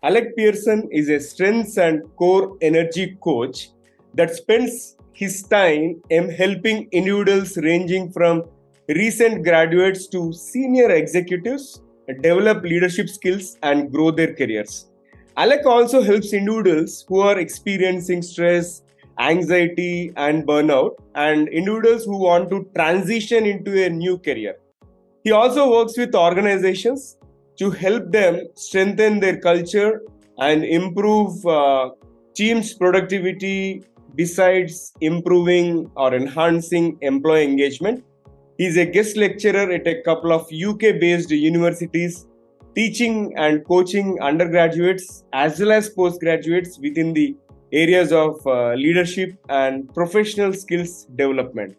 Alec Pearson is a strengths and core energy coach that spends his time helping individuals ranging from recent graduates to senior executives develop leadership skills and grow their careers. Alec also helps individuals who are experiencing stress, anxiety, and burnout, and individuals who want to transition into a new career. He also works with organizations to help them strengthen their culture and improve teams' productivity besides improving or enhancing employee engagement. He's a guest lecturer at a couple of UK based universities, teaching and coaching undergraduates as well as postgraduates within the areas of leadership and professional skills development.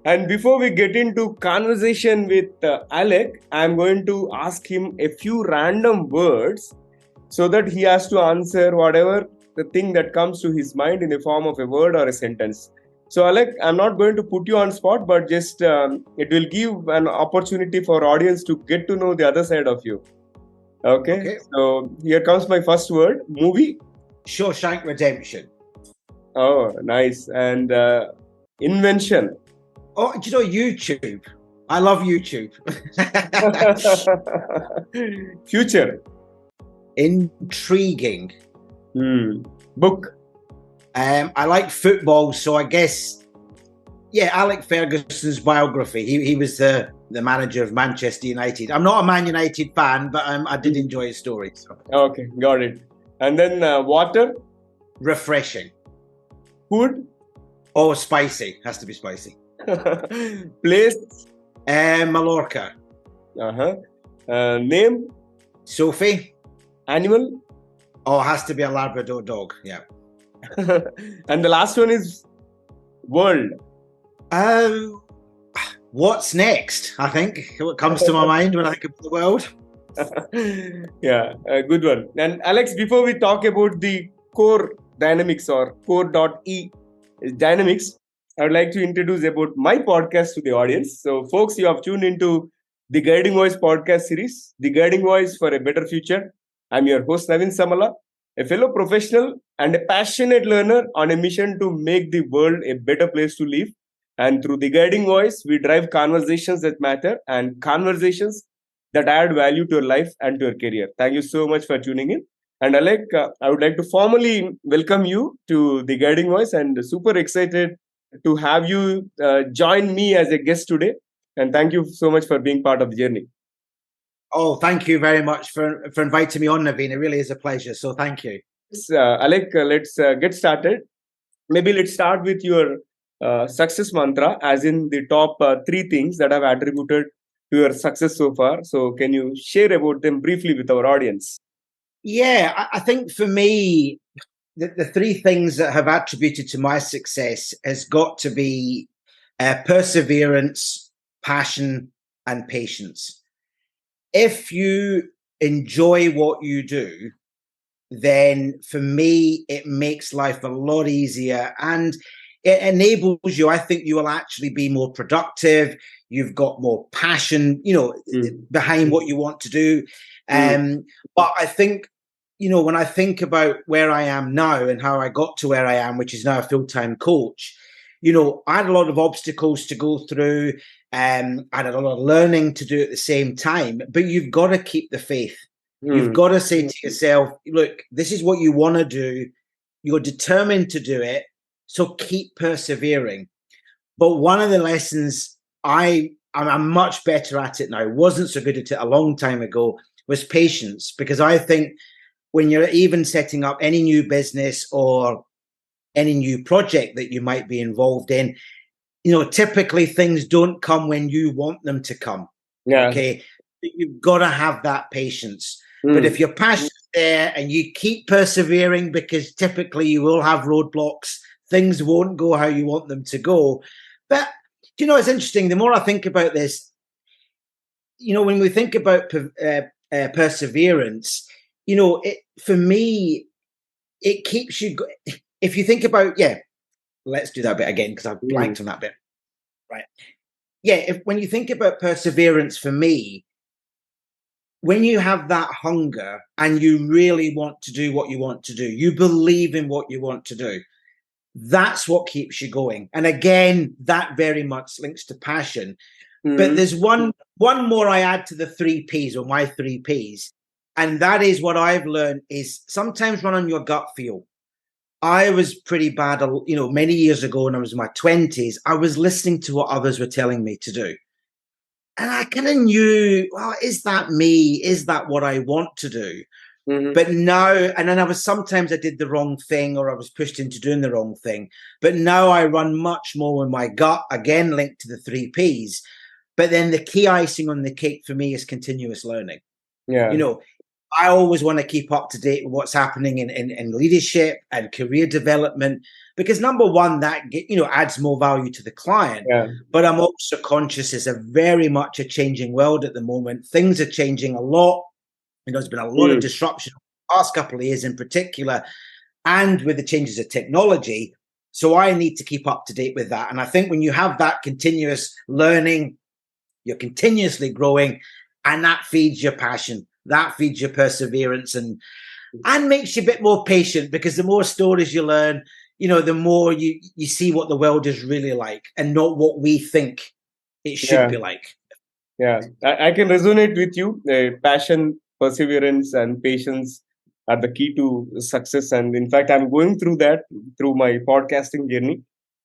And before we get into conversation with Alec, I'm going to ask him a few random words so that he has to answer whatever the thing that comes to his mind in the form of a word or a sentence. So Alec, I'm not going to put you on spot, but just it will give an opportunity for audience to get to know the other side of you. Okay. So here comes my first word, movie. Shawshank Redemption. Oh, nice. And invention. Oh, do you know YouTube? I love YouTube. Future. Intriguing. Book. I like football, so I guess, Alec Ferguson's biography. He was the manager of Manchester United. I'm not a Man United fan, but I did enjoy his story. So. Okay, got it. And then water. Refreshing. Food. Oh, spicy. Has to be spicy. Place. Mallorca. Name. Sophie. Animal. Oh, has to be a Labrador dog. Yeah. And the last one is world. What's next? I think what comes to my mind when I think of the world. Yeah, a good one. And Alex, before we talk about the COR Dynamics or COR.E Dynamics, I would like to introduce about my podcast to the audience. So, folks, you have tuned into the Guiding Voice podcast series, The Guiding Voice for a Better Future. I'm your host, Navin Samala, a fellow professional and a passionate learner on a mission to make the world a better place to live. And through The Guiding Voice, we drive conversations that matter and conversations that add value to your life and to your career. Thank you so much for tuning in. And Alec, I would like to formally welcome you to The Guiding Voice and super excited to have you join me as a guest today. And thank you so much for being part of the journey. Oh, thank you very much for inviting me on, Naveen. It really is a pleasure. So thank you. Alec, let's get started. Maybe let's start with your success mantra, as in the top 3 things that have attributed to your success so far. So can you share about them briefly with our audience? Yeah, I think for me, the 3 things that have attributed to my success has got to be perseverance, passion, and patience. If you enjoy what you do, then for me, it makes life a lot easier and it enables you. I think you will actually be more productive. You've got more passion, behind what you want to do. But I think, when I think about where I am now and how I got to where I am, which is now a full-time coach, I had a lot of obstacles to go through. I had a lot of learning to do at the same time, but you've got to keep the faith. You've got to say to yourself, look, this is what you want to do. You're determined to do it. So keep persevering. But one of the lessons I'm much better at it now, wasn't so good at it a long time ago, was patience. Because I think when you're even setting up any new business or any new project that you might be involved in, typically things don't come when you want them to come. Yeah. Okay. You've got to have that patience. But if your passion's there and you keep persevering, because typically you will have roadblocks, things won't go how you want them to go. But, it's interesting. The more I think about this, when we think about perseverance, for me, it keeps you, if you think about, let's do that bit again, because I've blanked on that bit. Right. Yeah. When you think about perseverance, for me, when you have that hunger and you really want to do what you want to do, you believe in what you want to do, that's what keeps you going. And again, that very much links to passion. But there's one more I add to the 3 Ps, or my 3 Ps. And that is what I've learned is sometimes run on your gut feel. I was pretty bad, many years ago when I was in my 20s, I was listening to what others were telling me to do. And I kind of knew, well, is that me? Is that what I want to do? But now, and then sometimes I did the wrong thing, or I was pushed into doing the wrong thing. But now I run much more with my gut, again, linked to the 3 Ps. But then the key icing on the cake for me is continuous learning. Yeah. I always want to keep up to date with what's happening in leadership and career development, because number one, that adds more value to the client. Yeah. But I'm also conscious it's a very much a changing world at the moment. Things are changing a lot. There's been a lot of disruption the past couple of years in particular, and with the changes of technology. So I need to keep up to date with that. And I think when you have that continuous learning, you're continuously growing, and that feeds your passion, that feeds your perseverance, and makes you a bit more patient, because the more stories you learn, the more you see what the world is really like and not what we think it should be like. Yeah, I can resonate with you. Passion, perseverance, and patience are the key to success. And in fact, I'm going through that through my podcasting journey.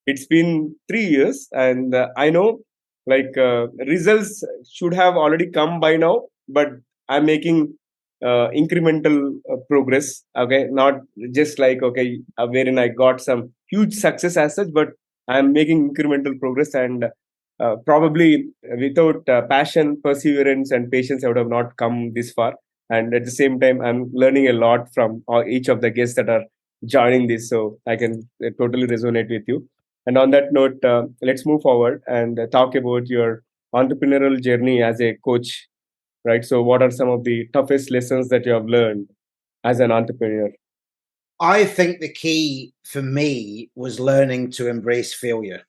It's been 3 years, and I know results should have already come by now, but I'm making incremental progress. Okay, not just wherein I got some huge success as such, but I'm making incremental progress. And probably without passion, perseverance, and patience, I would have not come this far. And at the same time, I'm learning a lot from each of the guests that are joining this. So I can totally resonate with you. And on that note, let's move forward and talk about your entrepreneurial journey as a coach, right? So, what are some of the toughest lessons that you have learned as an entrepreneur? I think the key for me was learning to embrace failure.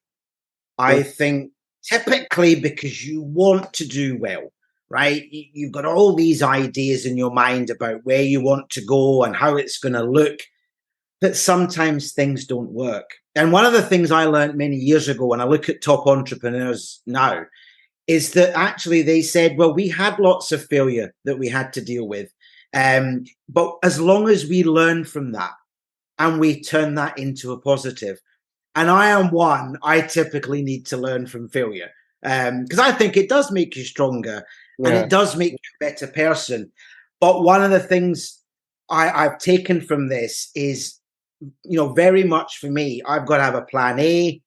I think typically because you want to do well, right? You've got all these ideas in your mind about where you want to go and how it's going to look, that sometimes things don't work. And one of the things I learned many years ago when I look at top entrepreneurs now is that actually they said, well, we had lots of failure that we had to deal with. But as long as we learn from that and we turn that into a positive, and I am one, I typically need to learn from failure, because I think it does make you stronger and it does make you a better person. But one of the things I've taken from this is, very much for me, I've got to have a plan A,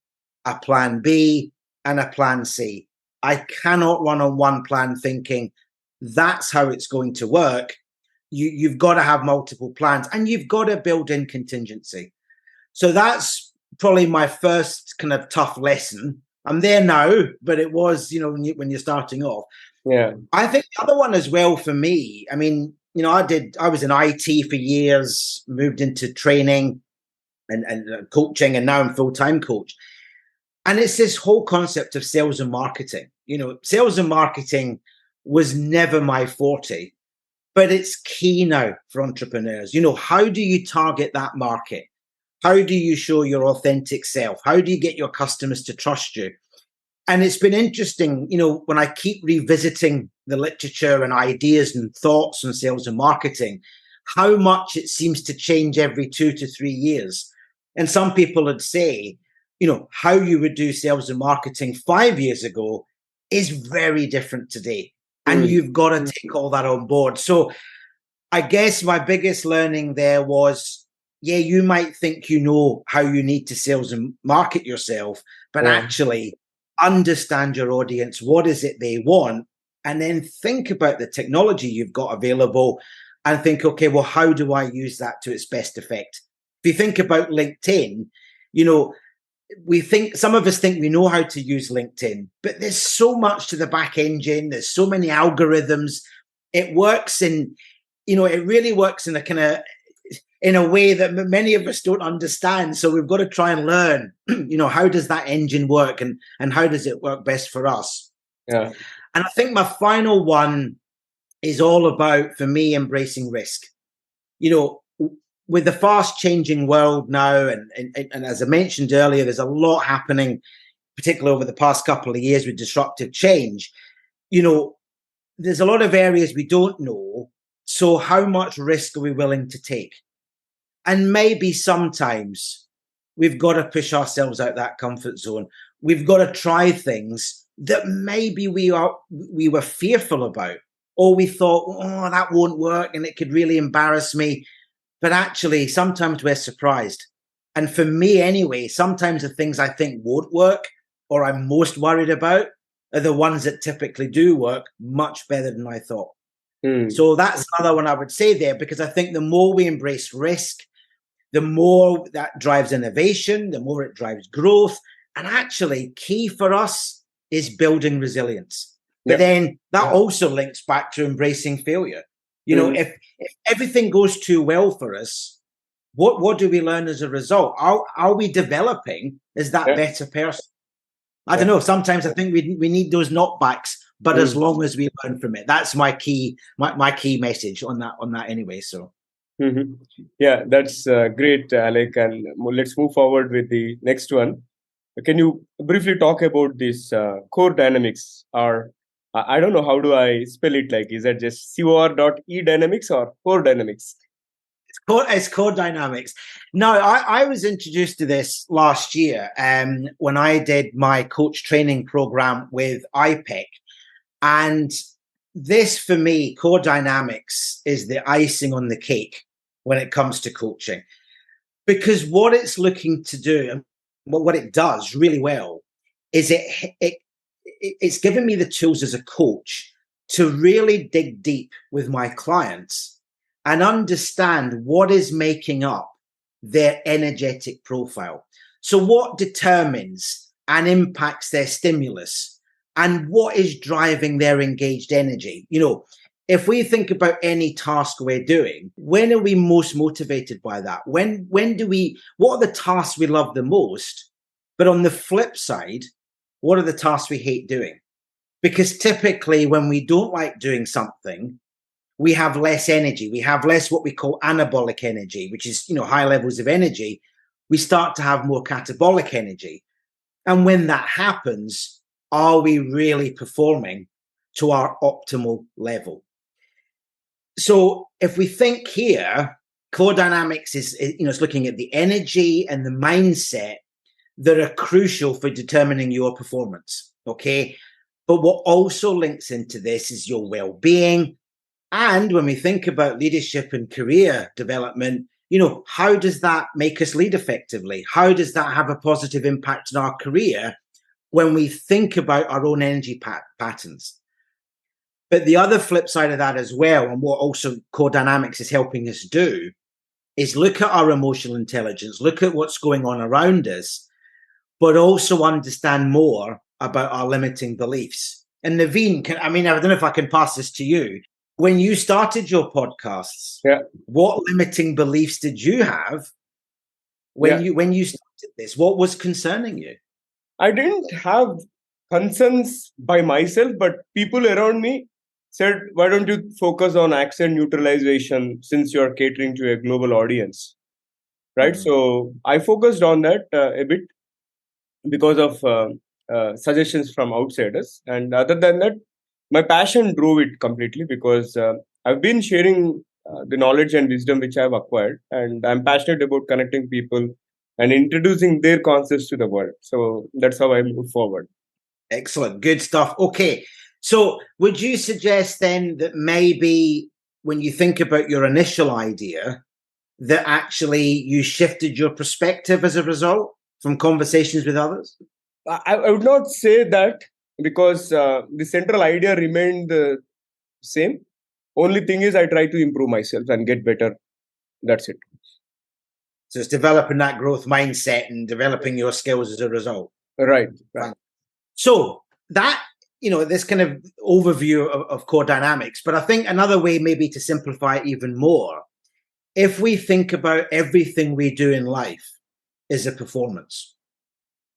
a plan B, and a plan C. I cannot run on one plan thinking that's how it's going to work. You've got to have multiple plans, and you've got to build in contingency. So that's probably my first kind of tough lesson. I'm there now, but it was, when you're starting off. Yeah. I think the other one as well for me, I mean, I was in IT for years, moved into training and coaching, and now I'm full-time coach. And it's this whole concept of sales and marketing. Sales and marketing was never my forte, but it's key now for entrepreneurs. How do you target that market? How do you show your authentic self? How do you get your customers to trust you? And it's been interesting, when I keep revisiting the literature and ideas and thoughts on sales and marketing, how much it seems to change every 2 to 3 years. And some people would say, how you would do sales and marketing 5 years ago is very different today. And you've got to take all that on board. So I guess my biggest learning there was, you might think you know how you need to sales and market yourself, but actually understand your audience. What is it they want? And then think about the technology you've got available and think, okay, well, how do I use that to its best effect? If you think about LinkedIn, some of us think we know how to use LinkedIn, but there's so much to the back engine. There's so many algorithms. It works it really works in a way that many of us don't understand. So we've got to try and learn, how does that engine work and how does it work best for us? Yeah. And I think my final one is all about, for me, embracing risk. You know, with the fast changing world now, and as I mentioned earlier, there's a lot happening, particularly over the past couple of years with disruptive change. You know, there's a lot of areas we don't know. So how much risk are we willing to take? And maybe sometimes we've got to push ourselves out that comfort zone. We've got to try things that maybe we were fearful about, or we thought, oh, that won't work and it could really embarrass me. But actually, sometimes we're surprised. And for me anyway, sometimes the things I think won't work or I'm most worried about are the ones that typically do work much better than I thought. So that's another one I would say there, because I think the more we embrace risk, the more that drives innovation, the more it drives growth. And actually, key for us is building resilience. But then that also links back to embracing failure. You know, if everything goes too well for us, what do we learn as a result? Are we developing as that better person? I don't know. Sometimes I think we need those knockbacks, but as long as we learn from it, that's my key message on that anyway. So. Yeah, that's great, Alec. And let's move forward with the next one. Can you briefly talk about this COR Dynamics? Or I don't know, how do I spell it? Like, is that just COR.E Dynamics or COR Dynamics? It's CORE Dynamics. No, I was introduced to this last year when I did my coach training program with IPEC. And this, for me, CORE Dynamics is the icing on the cake when it comes to coaching. Because what it's looking to do, and what it does really well, is it's given me the tools as a coach to really dig deep with my clients and understand what is making up their energetic profile. So what determines and impacts their stimulus, and what is driving their engaged energy? You know, if we think about any task we're doing, when are we most motivated by that? When do we, what are the tasks we love the most? But on the flip side, what are the tasks we hate doing? Because typically when we don't like doing something, we have less energy. We have less what we call anabolic energy, which is, you know, high levels of energy. We start to have more catabolic energy. And when that happens, are we really performing to our optimal level? So if we think here, CORE Dynamics is, you know, it's looking at the energy and the mindset that are crucial for determining your performance. Okay. But what also links into this is your well-being. And when we think about leadership and career development, you know, how does that make us lead effectively? How does that have a positive impact on our career when we think about our own energy patterns? But the other flip side of that as well, and what also CORE Dynamics is helping us do, is look at our emotional intelligence, look at what's going on around us, but also understand more about our limiting beliefs. And Naveen, I don't know if I can pass this to you. When you started your podcasts, what limiting beliefs did you have when you started this? What was concerning you? I didn't have concerns by myself, but people around me said, why don't you focus on accent neutralization since you're catering to a global audience? Right. So I focused on that a bit because of suggestions from outsiders. And other than that, my passion drove it completely because I've been sharing the knowledge and wisdom which I've acquired, and I'm passionate about connecting people and introducing their concepts to the world. So that's how I move forward. Excellent. Good stuff. Okay. So would you suggest then that maybe when you think about your initial idea, that actually you shifted your perspective as a result from conversations with others? I would not say that, because the central idea remained the same. Only thing is I try to improve myself and get better. That's it. So it's developing that growth mindset and developing your skills as a result. Right. So that, you know, this kind of overview of CORE Dynamics, but I think another way maybe to simplify it even more, if we think about everything we do in life is a performance,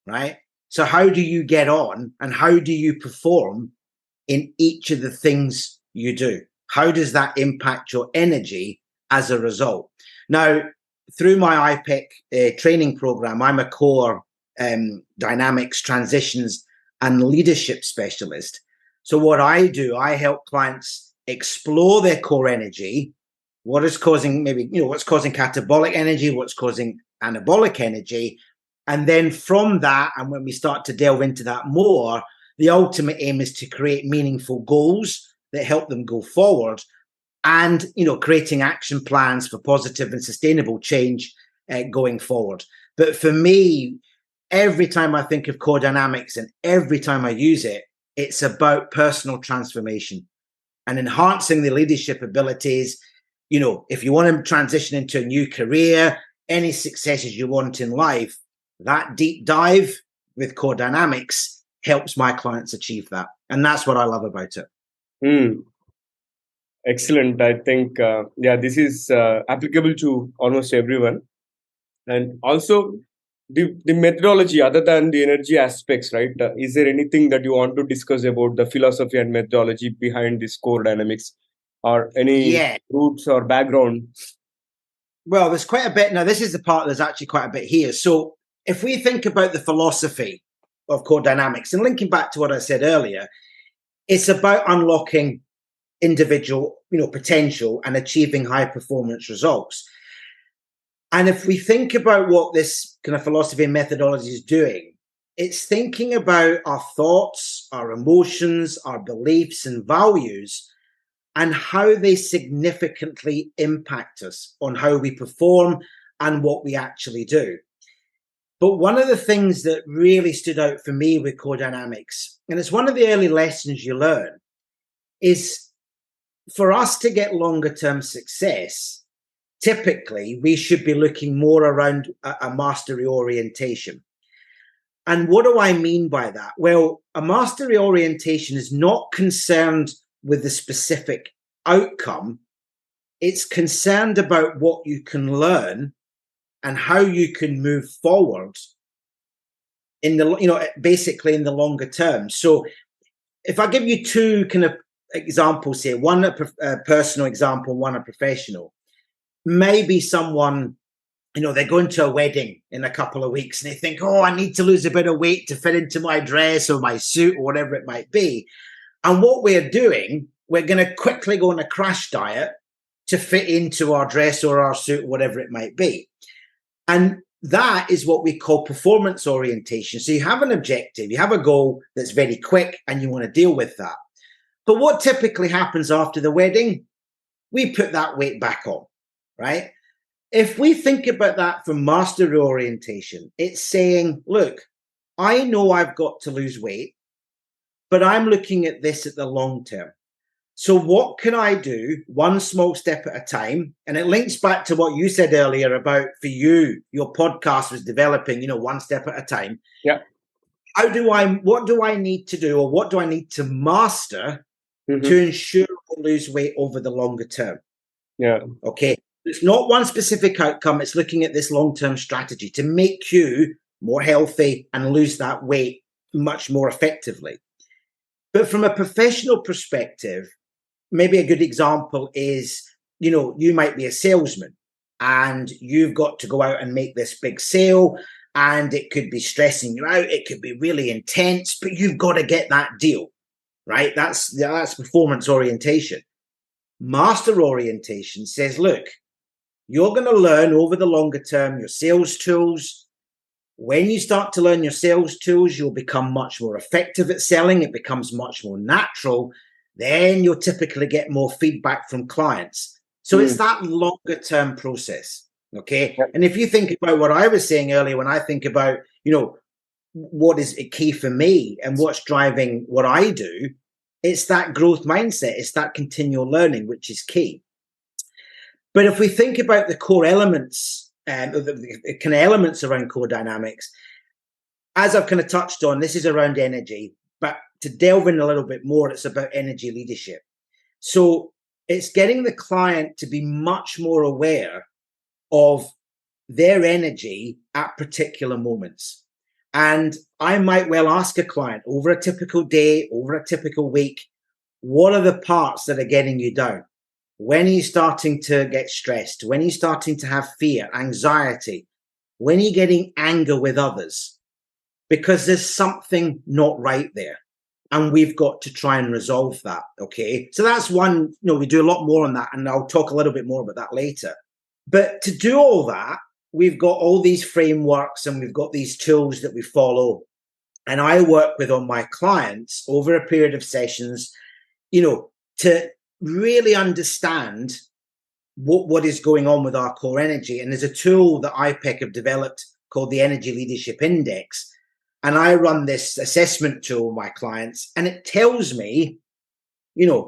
right? So how do you get on and how do you perform in each of the things you do? how does that impact your energy as a result? Now, through my IPEC training program, I'm a COR Dynamics transitions and leadership specialist. So what I do, I help clients explore their core energy, what is causing what's causing catabolic energy, what's causing anabolic energy. And then from that, and when we start to delve into that more, the ultimate aim is to create meaningful goals that help them go forward, and creating action plans for positive and sustainable change going forward. But for me, every time I think of COR Dynamics and every time I use it, it's about personal transformation and enhancing the leadership abilities. If you want to transition into a new career, any successes you want in life, that deep dive with COR Dynamics helps my clients achieve that. And that's what I love about it. Excellent. I think, this is applicable to almost everyone. And also the methodology, other than the energy aspects, right? Is there anything that you want to discuss about the philosophy and methodology behind this COR Dynamics, or any roots or background? Well, there's quite a bit. Now, this is the part there's actually quite a bit here. So if we think about the philosophy of COR Dynamics, and linking back to what I said earlier, it's about unlocking individual potential and achieving high performance results. And if we think about what this kind of philosophy and methodology is doing, it's thinking about our thoughts, our emotions, our beliefs and values, and how they significantly impact us on how we perform and what we actually do. But one of the things that really stood out for me with COR Dynamics, and it's one of the early lessons you learn, is for us to get longer term success, typically we should be looking more around a mastery orientation. And what do I mean by that? Well, a mastery orientation is not concerned with the specific outcome. It's concerned about what you can learn and how you can move forward in the, basically in the longer term. So if I give you two kind of examples here, one a personal example, one a professional. Maybe someone, they're going to a wedding in a couple of weeks and they think, oh, I need to lose a bit of weight to fit into my dress or my suit or whatever it might be. And what we're doing, we're going to quickly go on a crash diet to fit into our dress or our suit, or whatever it might be. And that is what we call performance orientation. So you have an objective, you have a goal that's very quick and you want to deal with that. But what typically happens after the wedding, we put that weight back on, right? If we think about that from mastery orientation, it's saying, look, I know I've got to lose weight, but I'm looking at this at the long term. So what can I do one small step at a time? And it links back to what you said earlier about, for you, your podcast was developing, one step at a time. Yeah. What do I need to do, or what do I need to master to ensure I lose weight over the longer term? Yeah. Okay. It's not one specific outcome. It's looking at this long-term strategy to make you more healthy and lose that weight much more effectively. But from a professional perspective, maybe a good example is, you might be a salesman and you've got to go out and make this big sale, and it could be stressing you out. It could be really intense, but you've got to get that deal, right? That's performance orientation. Master orientation says, look, you're going to learn over the longer term your sales tools. When you start to learn your sales tools, you'll become much more effective at selling. It becomes much more natural. Then you'll typically get more feedback from clients. So it's that longer term process. Okay. Yep. And if you think about what I was saying earlier, when I think about, what is key for me and what's driving what I do, it's that growth mindset. It's that continual learning, which is key. But if we think about the core elements, the kind of elements around COR Dynamics, as I've kind of touched on, this is around energy, but to delve in a little bit more, it's about energy leadership. So it's getting the client to be much more aware of their energy at particular moments. And I might well ask a client over a typical day, over a typical week, what are the parts that are getting you down? When are you starting to get stressed? When are you starting to have fear, anxiety? When are you getting anger with others? Because there's something not right there. And we've got to try and resolve that. Okay. So that's one, we do a lot more on that. And I'll talk a little bit more about that later. But to do all that, we've got all these frameworks and we've got these tools that we follow. And I work with on my clients over a period of sessions, to really understand what is going on with our core energy. And there's a tool that IPEC have developed called the Energy Leadership Index. And I run this assessment tool with my clients, and it tells me,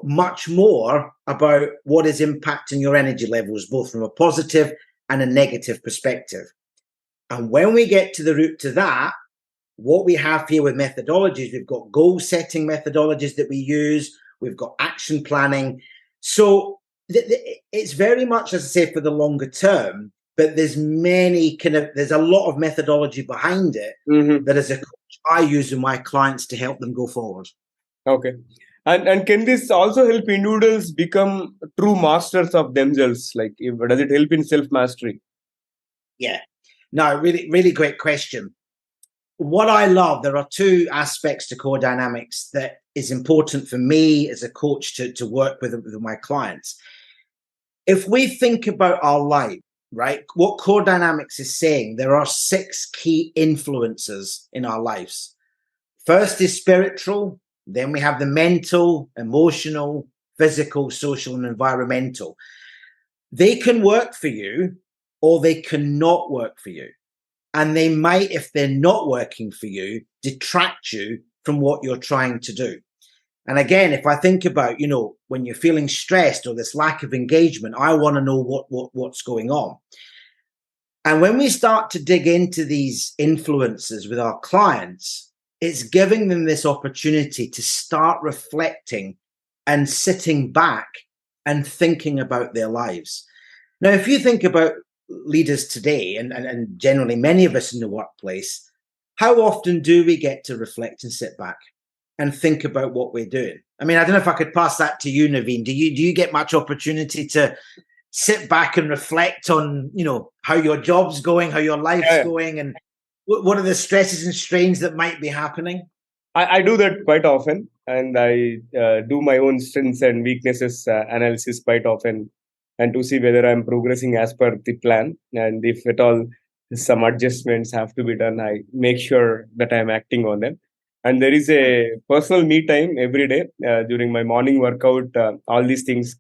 much more about what is impacting your energy levels, both from a positive and a negative perspective. And when we get to the root to that, what we have here with methodologies, we've got goal setting methodologies that we use. We've got action planning. So it's very much, as I say, for the longer term, but there's a lot of methodology behind it that as a coach I use with my clients to help them go forward. Okay. And can this also help individuals become true masters of themselves? Like, does it help in self-mastery? Yeah. No, really, really great question. What I love, there are two aspects to COR Dynamics that is important for me as a coach to work with my clients. If we think about our life, right, what COR Dynamics is saying, there are 6 key influences in our lives. First is spiritual, then we have the mental, emotional, physical, social, and environmental. They can work for you or they cannot work for you. And they might, if they're not working for you, detract you from what you're trying to do. And again, if I think about, when you're feeling stressed or this lack of engagement, I want to know what's going on. And when we start to dig into these influences with our clients, it's giving them this opportunity to start reflecting and sitting back and thinking about their lives. Now, if you think about leaders today, and generally many of us in the workplace, how often do we get to reflect and sit back and think about what we're doing? I mean, I don't know if I could pass that to you, Naveen. Do you get much opportunity to sit back and reflect on, how your job's going, how your life's going, and what are the stresses and strains that might be happening? I do that quite often, and I do my own strengths and weaknesses analysis quite often, and to see whether I'm progressing as per the plan. And if at all some adjustments have to be done, I make sure that I'm acting on them. And there is a personal me time every day during my morning workout. All these things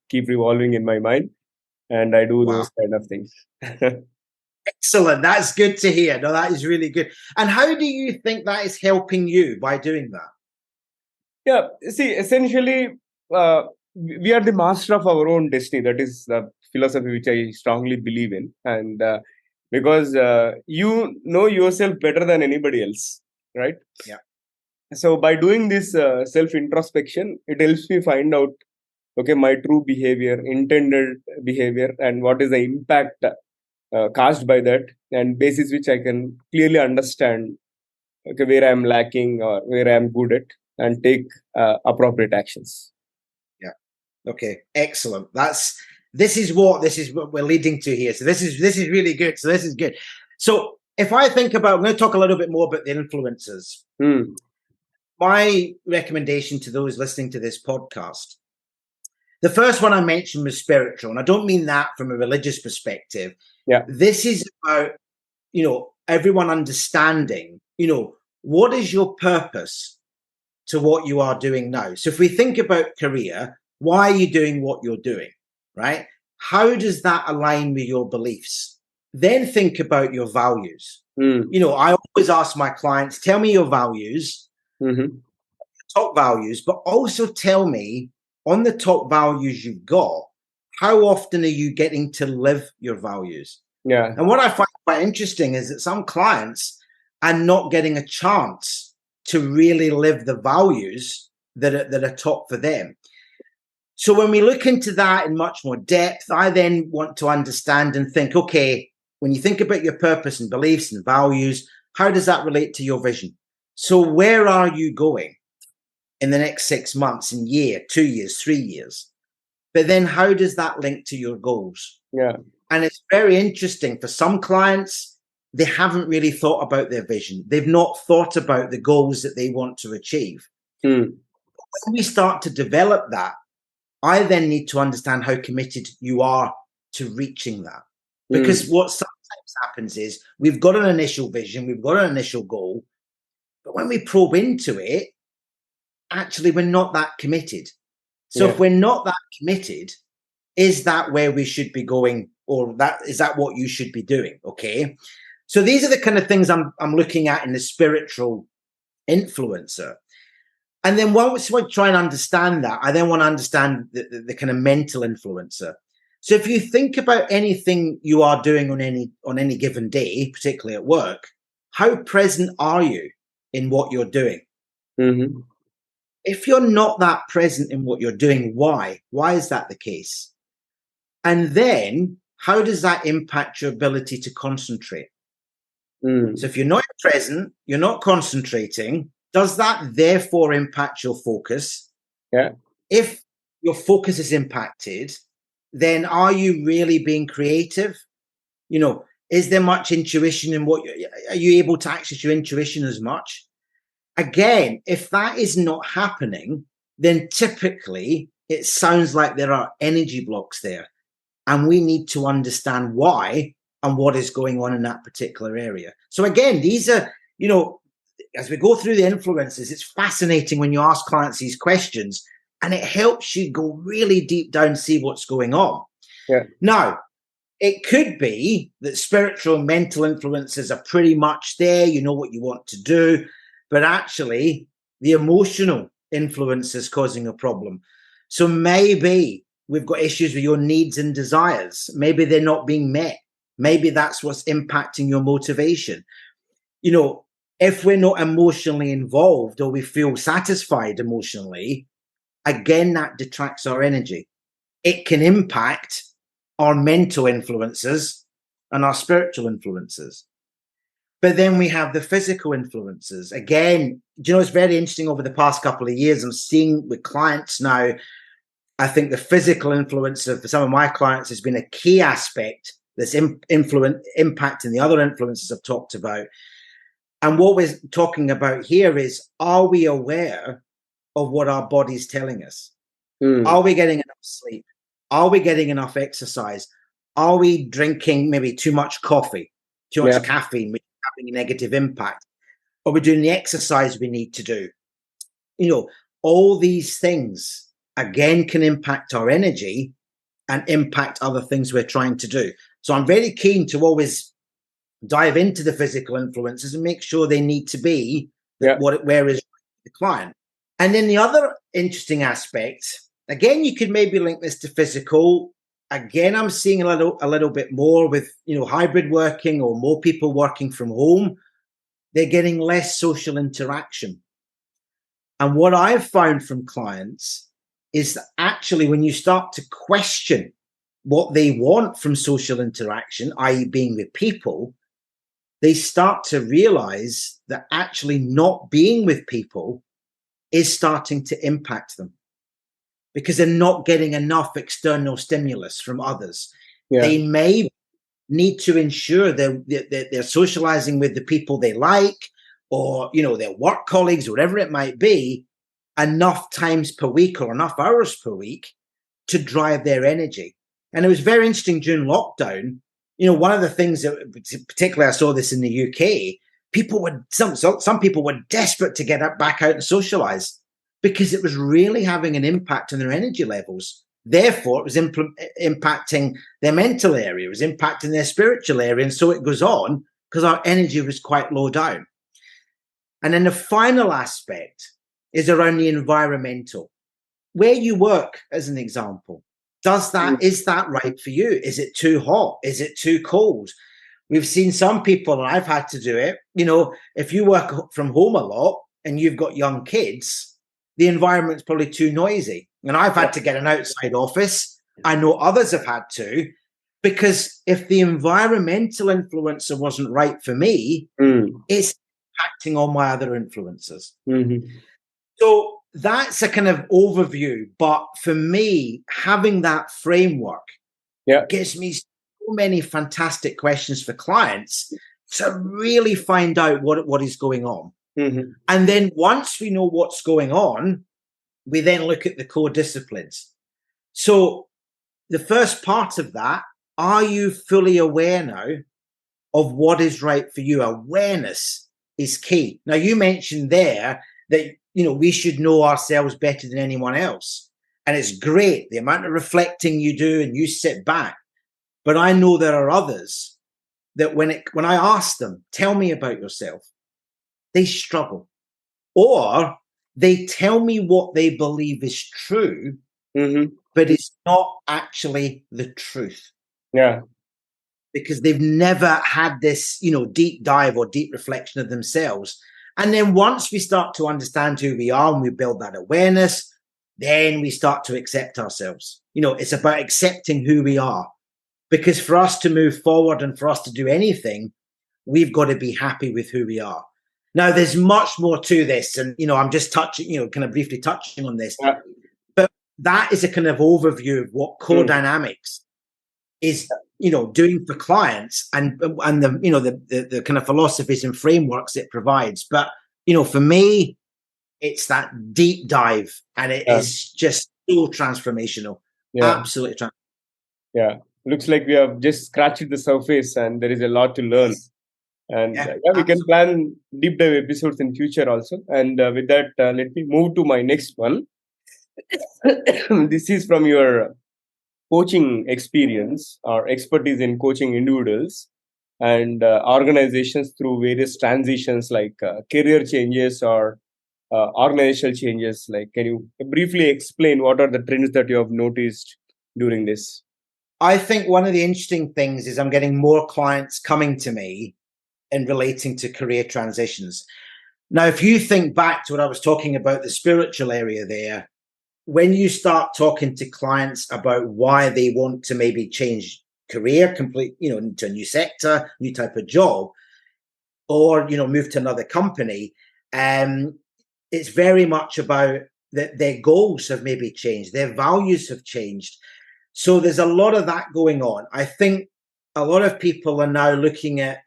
keep revolving in my mind, and I do those kind of things. Excellent. That's good to hear. No, that is really good. And how do you think that is helping you by doing that? Yeah, see, essentially, we are the master of our own destiny. That is the philosophy which I strongly believe in. And because you know yourself better than anybody else, right? Yeah. So by doing this self-introspection, it helps me find out, okay, my true behavior, intended behavior, and what is the impact caused by that, and basis which I can clearly understand, okay, where I'm lacking or where I'm good at, and take appropriate actions. Yeah. Okay. Excellent. This is what we're leading to here. So this is really good. So this is good. So if I think about, I'm going to talk a little bit more about the influences. My recommendation to those listening to this podcast, the first one I mentioned was spiritual, and I don't mean that from a religious perspective. Yeah. This is about, everyone understanding, what is your purpose to what you are doing now? So if we think about career, why are you doing what you're doing, right? How does that align with your beliefs? Then think about your values. I always ask my clients, tell me your values, top values, but also tell me on the top values you've got, how often are you getting to live your values? Yeah. And what I find quite interesting is that some clients are not getting a chance to really live the values that are top for them. So when we look into that in much more depth, I then want to understand and think, okay, when you think about your purpose and beliefs and values, how does that relate to your vision? So where are you going? in the next 6 months, in year, 2 years, 3 years. But then how does that link to your goals? Yeah. And it's very interesting for some clients, they haven't really thought about their vision. They've not thought about the goals that they want to achieve. When we start to develop that, I then need to understand how committed you are to reaching that. Because what sometimes happens is we've got an initial vision, we've got an initial goal, but when we probe into it, actually we're not that committed. So if we're not that committed, is that where we should be going, or is that what you should be doing? Okay. So these are the kind of things I'm looking at in the spiritual influencer. And then once we try and understand that, I then want to understand the kind of mental influencer. So if you think about anything you are doing on any given day, particularly at work, how present are you in what you're doing? If you're not that present in what you're doing, why? Why is that the case? And then how does that impact your ability to concentrate? So if you're not present, you're not concentrating, does that therefore impact your focus? Yeah. If your focus is impacted, then are you really being creative? Is there much intuition in are you able to access your intuition as much? Again, if that is not happening, then typically it sounds like there are energy blocks there. And we need to understand why and what is going on in that particular area. So again, these are, as we go through the influences, it's fascinating when you ask clients these questions, and it helps you go really deep down, see what's going on. Yeah. Now, it could be that spiritual and mental influences are pretty much there. You know what you want to do, but actually the emotional influence is causing a problem. So maybe we've got issues with your needs and desires. Maybe they're not being met. Maybe that's what's impacting your motivation. If we're not emotionally involved or we feel satisfied emotionally, again, that detracts our energy. It can impact our mental influences and our spiritual influences. But then we have the physical influences. Again, it's very interesting over the past couple of years, I'm seeing with clients now, I think the physical influence for some of my clients has been a key aspect that's impacting the other influences I've talked about. And what we're talking about here is, are we aware of what our body's telling us? Are we getting enough sleep? Are we getting enough exercise? Are we drinking maybe too much coffee, too much caffeine, which is having a negative impact? Are we doing the exercise we need to do? All these things, again, can impact our energy and impact other things we're trying to do. So I'm very keen to always dive into the physical influences and make sure they need to be where is the client. And then the other interesting aspect, again, you could maybe link this to physical. Again, I'm seeing a little bit more with hybrid working or more people working from home. They're getting less social interaction. And what I've found from clients is that actually when you start to question what they want from social interaction, i.e. being with people, they start to realize that actually not being with people is starting to impact them because they're not getting enough external stimulus from others. Yeah. They may need to ensure they're socializing with the people they like, or their work colleagues, or whatever it might be, enough times per week or enough hours per week to drive their energy. And it was very interesting during lockdown. One of the things that particularly I saw this in the UK, some people were desperate to get back out and socialize because it was really having an impact on their energy levels. Therefore, it was impacting their mental area, it was impacting their spiritual area, and so it goes on because our energy was quite low down. And then the final aspect is around the environmental. Where you work, as an example, is that right for you? Is it too hot? Is it too cold? We've seen some people, and I've had to do it, if you work from home a lot and you've got young kids, the environment's probably too noisy. And I've had to get an outside office. I know others have had to, because if the environmental influencer wasn't right for me, it's impacting on my other influencers. So that's a kind of overview. But for me, having that framework gives me so many fantastic questions for clients to really find out what is going on. Mm-hmm. And then once we know what's going on, we then look at the core disciplines. So the first part of that, are you fully aware now of what is right for you? Awareness is key. Now, you mentioned there that, we should know ourselves better than anyone else. And it's great, the amount of reflecting you do and you sit back. But I know there are others that when I ask them, tell me about yourself, they struggle. Or they tell me what they believe is true, but it's not actually the truth. Yeah. Because they've never had this, deep dive or deep reflection of themselves. And then once we start to understand who we are and we build that awareness, then we start to accept ourselves. It's about accepting who we are. Because for us to move forward and for us to do anything, we've got to be happy with who we are. Now, there's much more to this. And, I'm just touching, kind of briefly touching on this. Yeah. But that is a kind of overview of what COR Dynamics is, doing for clients and the kind of philosophies and frameworks it provides. But, for me, it's that deep dive and it is just so transformational. Absolutely transformational. Yeah. Looks like we have just scratched the surface and there is a lot to learn. Yes. And we can plan deep dive episodes in future also. And with that, let me move to my next one. This is from your coaching experience or expertise in coaching individuals and organizations through various transitions like career changes or organizational changes. Like, can you briefly explain what are the trends that you have noticed during this? I think one of the interesting things is I'm getting more clients coming to me in relating to career transitions. Now, if you think back to what I was talking about, the spiritual area there, when you start talking to clients about why they want to maybe change career, into a new sector, new type of job, or, move to another company, it's very much about that their goals have maybe changed, their values have changed. So there's a lot of that going on. I think a lot of people are now looking at,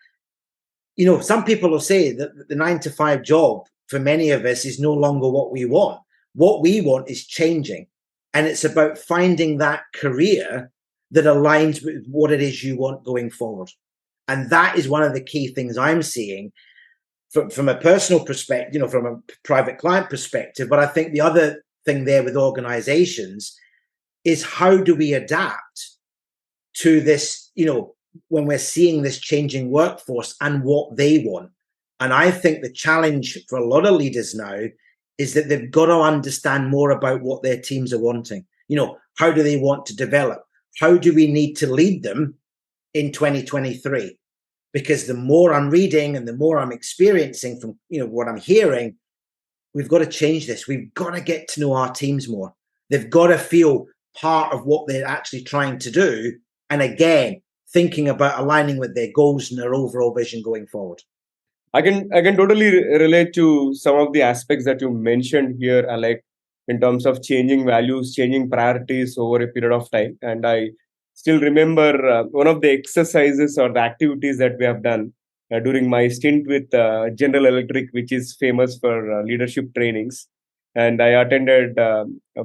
some people will say that the 9-to-5 job for many of us is no longer what we want. What we want is changing. And it's about finding that career that aligns with what it is you want going forward. And that is one of the key things I'm seeing from a personal perspective, from a private client perspective. But I think the other thing there with organizations is how do we adapt to this, when we're seeing this changing workforce and what they want. And I think the challenge for a lot of leaders now is that they've got to understand more about what their teams are wanting. How do they want to develop? How do we need to lead them in 2023? Because the more I'm reading and the more I'm experiencing from, what I'm hearing, we've got to change this. We've got to get to know our teams more. They've got to feel part of what they're actually trying to do. And again, thinking about aligning with their goals and their overall vision going forward. I can totally relate to some of the aspects that you mentioned here, Alec, in terms of changing values, changing priorities over a period of time. And I still remember one of the exercises or the activities that we have done during my stint with General Electric, which is famous for leadership trainings. And I attended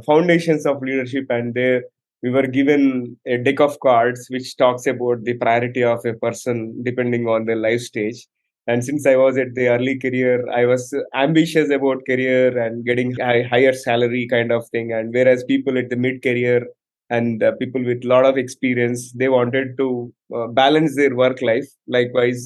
Foundations of Leadership, and there we were given a deck of cards which talks about the priority of a person depending on their life stage. And since I was at the early career, I was ambitious about career and getting higher salary kind of thing. And whereas people at the mid career and people with a lot of experience, they wanted to balance their work life. Likewise,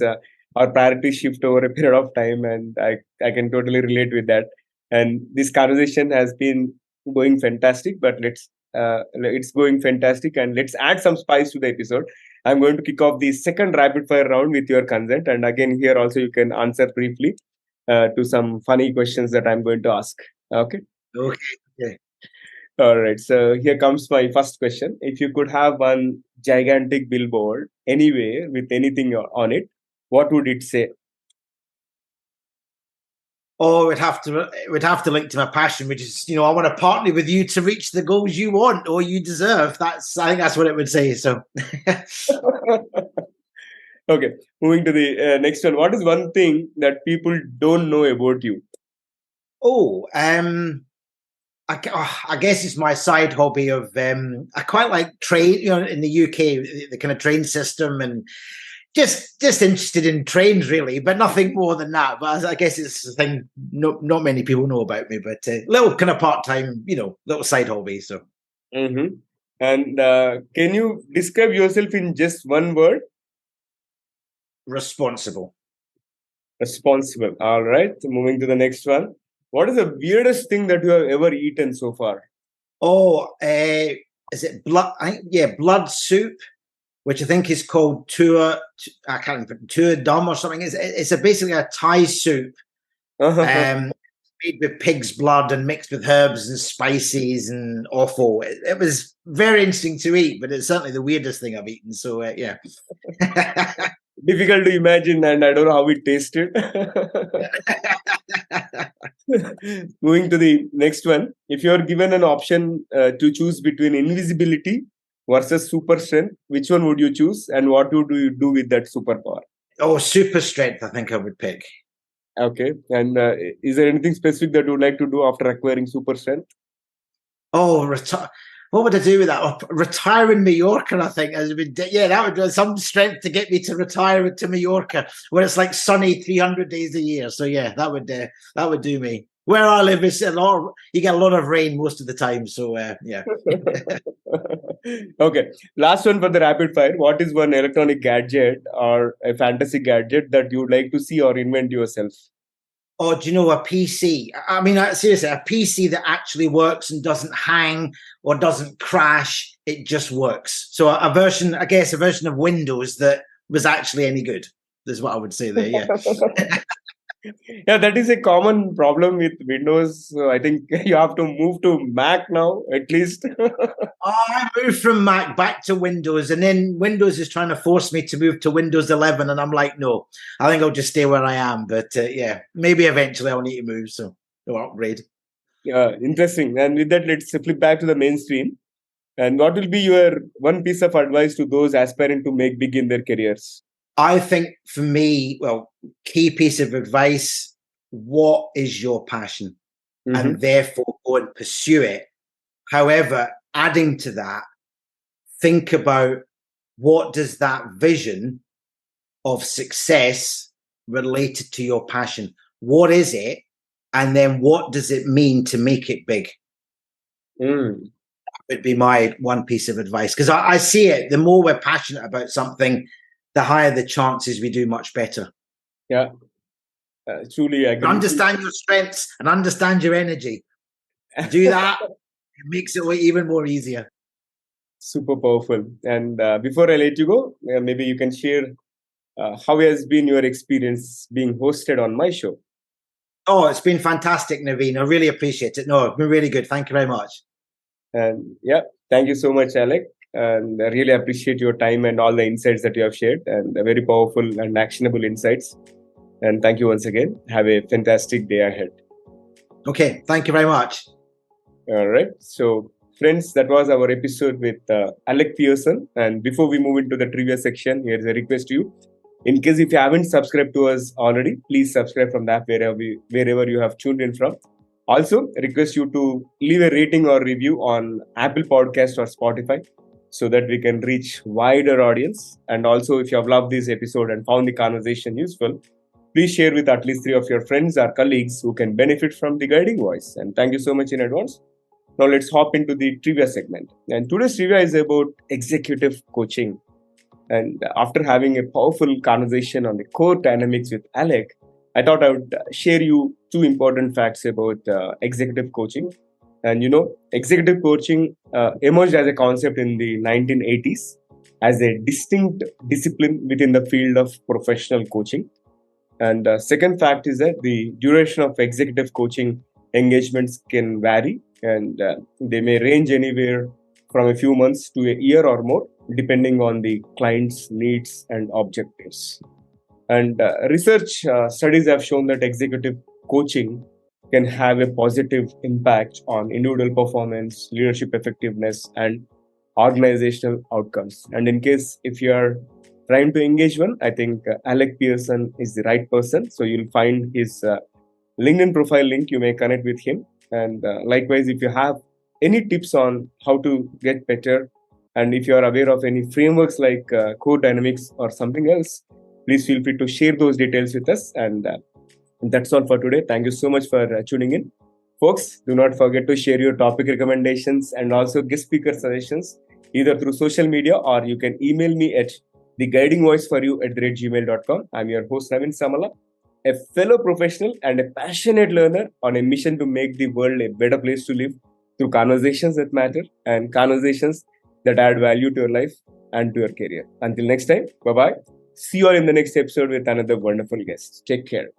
our priorities shift over a period of time, and I can totally relate with that. And this conversation has been going fantastic, but it's going fantastic, and let's add some spice to the episode. I'm going to kick off the second rapid fire round with your consent. And again, here also you can answer briefly to some funny questions that I'm going to ask. Okay. Okay. All right. So here comes my first question. If you could have one gigantic billboard anywhere with anything on it, what would it say? Oh, it would have to link to my passion, which is, I want to partner with you to reach the goals you want or you deserve. I think that's what it would say. So, Okay, moving to the next one. What is one thing that people don't know about you? oh, I guess it's my side hobby of I quite like train. In the UK, the kind of train system, and just interested in trains, really, but nothing more than that. But I guess it's a thing not many people know about me. But little kind of part time, little side hobby. So Mm-hmm. And can you describe yourself in just one word? responsible. Responsible. All right. Moving to the next one. What is the weirdest thing that you have ever eaten so far? Oh, is it blood? Blood soup, which I think is called I can't remember, tua dum or something. It's basically a Thai soup, made with pig's blood and mixed with herbs and spices and offal. It was very interesting to eat, but it's certainly the weirdest thing I've eaten. So yeah. Difficult to imagine, and I don't know how it tasted. Moving to the next one. If you are given an option to choose between invisibility versus super strength, which one would you choose, and what would you do with that superpower? Oh, super strength, I think I would pick. Okay. And is there anything specific that you would like to do after acquiring super strength? Oh, what would I do with that? Oh, retire in Mallorca, I think. That would be some strength to get me to retire to Mallorca, where it's like sunny 300 days a year. So yeah, that would do me. Where I live is you get a lot of rain most of the time. So yeah. Okay. Last one for the rapid fire. What is one electronic gadget or a fantasy gadget that you would like to see or invent yourself? Oh, do you know, a PC? I mean, seriously, a PC that actually works and doesn't hang or doesn't crash. It just works. So a version of Windows that was actually any good. Is what I would say there. Yeah. Yeah, that is a common problem with Windows. So I think you have to move to Mac now, at least. I moved from Mac back to Windows, and then Windows is trying to force me to move to Windows 11, and I'm like, no, I think I'll just stay where I am. But yeah, maybe eventually I'll need to move, so or upgrade. Yeah, interesting. And with that, let's flip back to the mainstream. And what will be your one piece of advice to those aspiring to make big in their careers? I think for me, key piece of advice: what is your passion, and therefore go and pursue it. However, adding to that, think about what does that vision of success related to your passion? What is it? And then what does it mean to make it big? That would be my one piece of advice. Because I see it, the more we're passionate about something, the higher the chances we do much better. Yeah, truly agree. Understand your strengths and understand your energy. Do that, it makes it even more easier. Super powerful. And before I let you go, maybe you can share how has been your experience being hosted on my show? Oh, it's been fantastic, Naveen. I really appreciate it. No, it's been really good. Thank you very much. And yeah, thank you so much, Alec. And I really appreciate your time and all the insights that you have shared, and very powerful and actionable insights. And thank you once again. Have a fantastic day ahead. Okay, thank you very much. All right. So, friends, that was our episode with Alec Pearson. And before we move into the trivia section, here's a request to you. In case if you haven't subscribed to us already, please subscribe from the app wherever you have tuned in from. Also, request you to leave a rating or review on Apple Podcast or Spotify so that we can reach wider audience. And also, if you have loved this episode and found the conversation useful, please share with at least 3 of your friends or colleagues who can benefit from the guiding voice. And thank you so much in advance. Now let's hop into the trivia segment. And today's trivia is about executive coaching. And after having a powerful conversation on the COR Dynamics with Alec, I thought I would share you 2 important facts about executive coaching. And executive coaching emerged as a concept in the 1980s as a distinct discipline within the field of professional coaching. And second fact is that the duration of executive coaching engagements can vary, and they may range anywhere from a few months to a year or more, depending on the client's needs and objectives. And research studies have shown that executive coaching can have a positive impact on individual performance, leadership effectiveness, and organizational outcomes. And in case if you are trying to engage one, I think Alec Pearson is the right person. So you'll find his LinkedIn profile link. You may connect with him. And likewise, if you have any tips on how to get better, and if you are aware of any frameworks like COR Dynamics or something else, please feel free to share those details with us. And that's all for today. Thank you so much for tuning in. Folks, do not forget to share your topic recommendations and also guest speaker suggestions either through social media, or you can email me at theguidingvoiceforyou@gmail.com. I'm your host, Navin Samala, a fellow professional and a passionate learner on a mission to make the world a better place to live through conversations that matter and conversations that add value to your life and to your career. Until next time, bye-bye. See you all in the next episode with another wonderful guest. Take care.